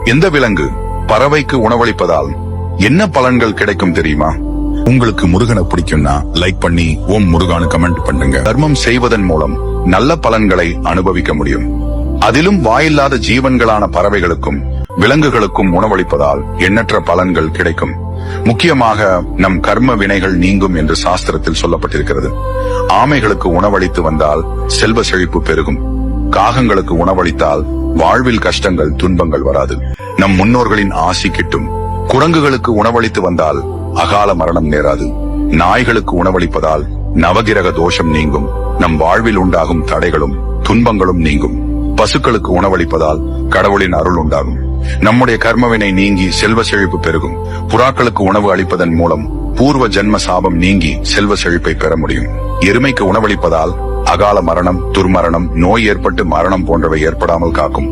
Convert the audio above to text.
எந்த விலங்கு பறவைக்கு உணவளிப்பதால் என்ன பலன்கள் கிடைக்கும் தெரியுமா? உங்களுக்கு முருகனை பிடிக்கும்னா லைக் பண்ணி ஓம் முருகானு கமெண்ட் பண்ணுங்க. தர்மம் செய்வதன் மூலம் நல்ல பலன்களை அனுபவிக்க முடியும். அதிலும் வாயில்லாத ஜீவன்களான பறவைகளுக்கும் விலங்குகளுக்கும் உணவளிப்பதால் எண்ணற்ற பலன்கள் கிடைக்கும். முக்கியமாக நம் கர்ம வினைகள் நீங்கும் என்று சாஸ்திரத்தில் சொல்லப்பட்டிருக்கிறது. ஆமைகளுக்கு உணவளித்து வந்தால் செல்வ செழிப்பு பெருகும். காகங்களுக்கு உணவளித்தால் வாழ்வில் கஷ்டங்கள் துன்பங்கள் வராது. நம் முன்னோர்களின் ஆசி கிட்டும். குரங்குகளுக்கு உணவளித்து வந்தால் அகால மரணம் நேராது. நாய்களுக்கு உணவளிப்பதால் நவகிரக தோஷம் நீங்கும். நம் வாழ்வில் உண்டாகும் தடைகளும் துன்பங்களும் நீங்கும். பசுக்களுக்கு உணவளிப்பதால் கடவுளின் அருள் உண்டாகும். நம்முடைய கர்மவினை நீங்கி செல்வ செழிப்பு பெருகும். புறாக்களுக்கு உணவு அளிப்பதன் மூலம் பூர்வ ஜென்ம சாபம் நீங்கி செல்வ செழிப்பை பெற முடியும். எருமைக்கு உணவளிப்பதால் அகால மரணம், துர்மரணம், நோய் ஏற்பட்டு மரணம் போன்றவை ஏற்படாமல் காக்கும்.